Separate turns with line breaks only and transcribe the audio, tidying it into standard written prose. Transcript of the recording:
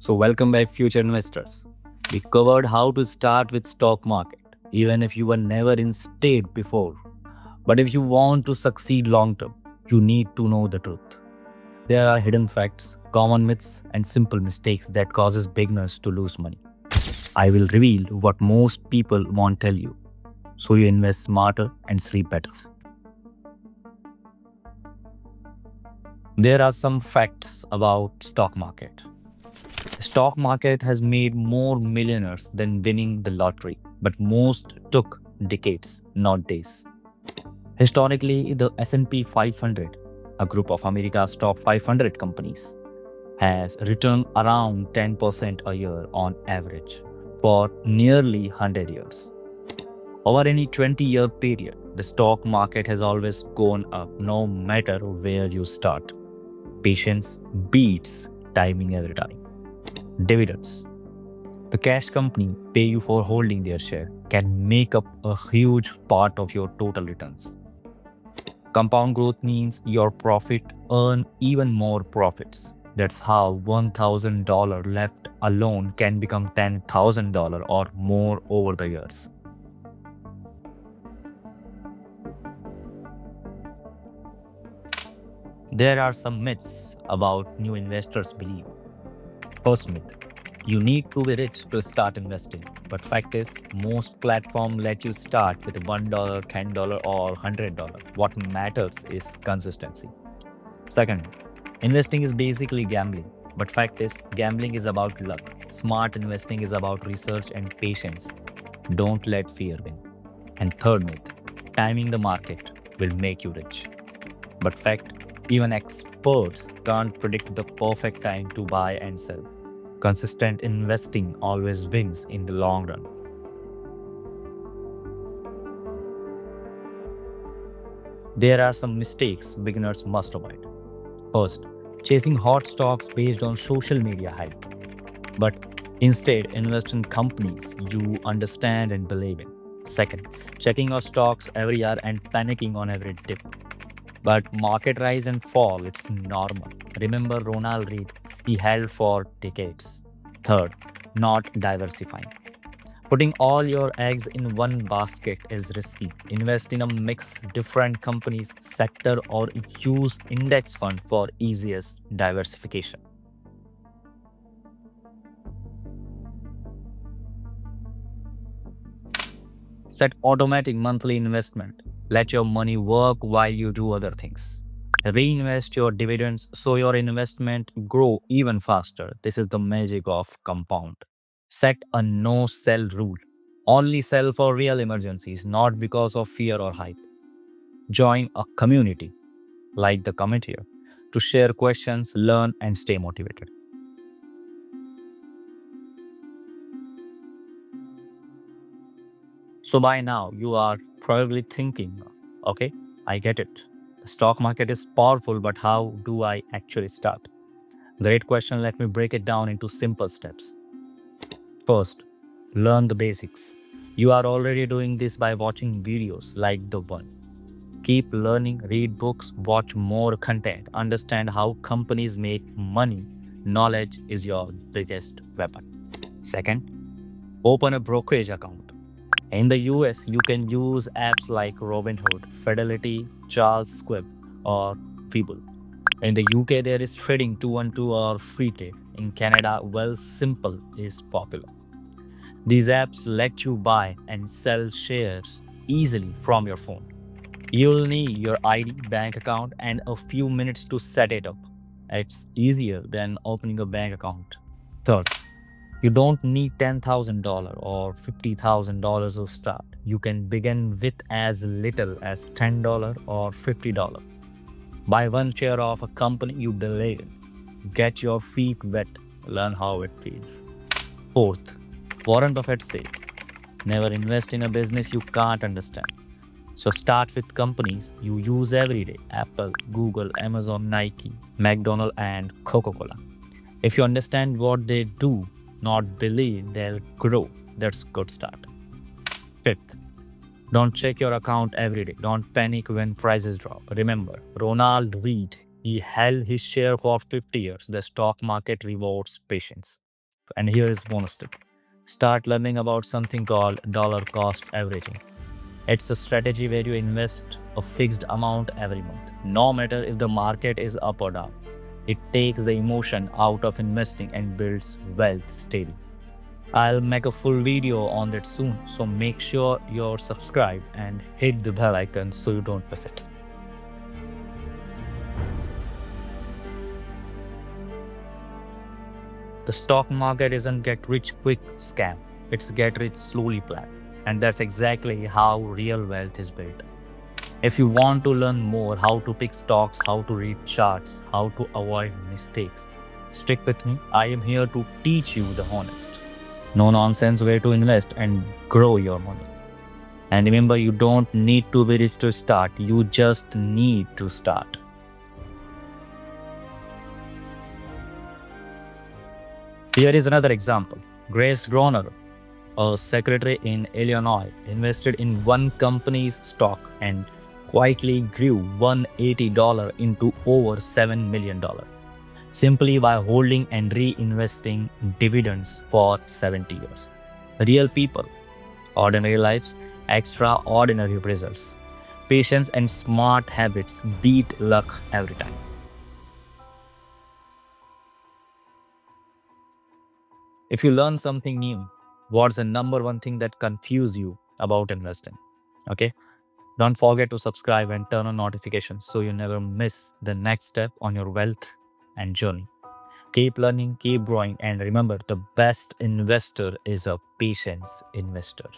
So welcome back future investors. We covered how to start with stock market even if you were never in state before. But if you want to succeed long term, you need to know the truth. There are hidden facts, common myths and simple mistakes that causes beginners to lose money. I will reveal what most people won't tell you so you invest smarter and sleep better. There are some facts about stock market. The stock market has made more millionaires than winning the lottery, but most took decades, not days. Historically, the S&P 500, a group of America's top 500 companies, has returned around 10% a year on average for nearly 100 years. Over any 20-year period, the stock market has always gone up no matter where you start. Patience beats timing every time. Dividends. The cash company pay you for holding their share can make up a huge part of your total returns. Compound growth means your profit earn even more profits. That's how $1,000 left alone can become $10,000 or more over the years. There are some myths about new investors believe. First myth, you need to be rich to start investing. But fact is, most platforms let you start with $1, $10 or $100. What matters is consistency. Second, investing is basically gambling. But fact is, gambling is about luck. Smart investing is about research and patience. Don't let fear win. And third myth, timing the market will make you rich. But fact, even experts can't predict the perfect time to buy and sell. Consistent investing always wins in the long run. There are some mistakes beginners must avoid. First, chasing hot stocks based on social media hype. But instead, invest in companies you understand and believe in. Second, checking your stocks every year and panicking on every dip. But market rise and fall, it's normal. Remember Ronald Reid, he held for decades. Third, not diversifying. Putting all your eggs in one basket is risky. Invest in a mix, different companies, sector, or use index fund for easiest diversification. Set automatic monthly investment. Let your money work while you do other things. Reinvest your dividends so your investment grow even faster. This is the magic of compound. Set a no sell rule. Only sell for real emergencies, not because of fear or hype. Join a community like the comment here to share questions, learn, and stay motivated. So by now, you are probably thinking, okay, I get it. The stock market is powerful, but how do I actually start? Great question. Let me break it down into simple steps. First, learn the basics. You are already doing this by watching videos like the one. Keep learning, read books, watch more content, understand how companies make money. Knowledge is your biggest weapon. Second, open a brokerage account. In the US, you can use apps like Robinhood, Fidelity, Charles Schwab, or Webull. In the UK, there is trading 212 or free trade. In Canada, well, simple is popular. These apps let you buy and sell shares easily from your phone. You'll need your ID, bank account, and a few minutes to set it up. It's easier than opening a bank account. Third, you don't need $10,000 or $50,000 to start. You can begin with as little as $10 or $50. Buy one share of a company you believe in. Get your feet wet. Learn how it feels. Fourth, Warren Buffett said, never invest in a business you can't understand. So start with companies you use every day: Apple, Google, Amazon, Nike, McDonald's, and Coca-Cola. If you understand what they do, not believe they'll grow, that's good start. Fifth, don't check your account every day. Don't panic when prices drop. Remember, Ronald Reid, he held his share for 50 years. The stock market rewards patience. And here is bonus tip. Start learning about something called dollar cost averaging. It's a strategy where you invest a fixed amount every month, no matter if the market is up or down. It takes the emotion out of investing and builds wealth steady. I'll make a full video on that soon, so make sure you're subscribed and hit the bell icon so you don't miss it. The stock market isn't get rich quick scam. It's get rich slowly plan. And that's exactly how real wealth is built. If you want to learn more how to pick stocks, how to read charts, how to avoid mistakes, stick with me. I am here to teach you the honest, no nonsense way to invest and grow your money. And remember, you don't need to be rich to start, you just need to start. Here is another example. Grace Groner, a secretary in Illinois, invested in one company's stock and quietly grew $180 into over $7 million simply by holding and reinvesting dividends for 70 years. Real people, ordinary lives, extraordinary results. Patience and smart habits beat luck every time. If you learn something new, what's the number one thing that confuses you about investing? Okay? Don't forget to subscribe and turn on notifications so you never miss the next step on your wealth and journey. Keep learning, keep growing, and remember the best investor is a patience investor.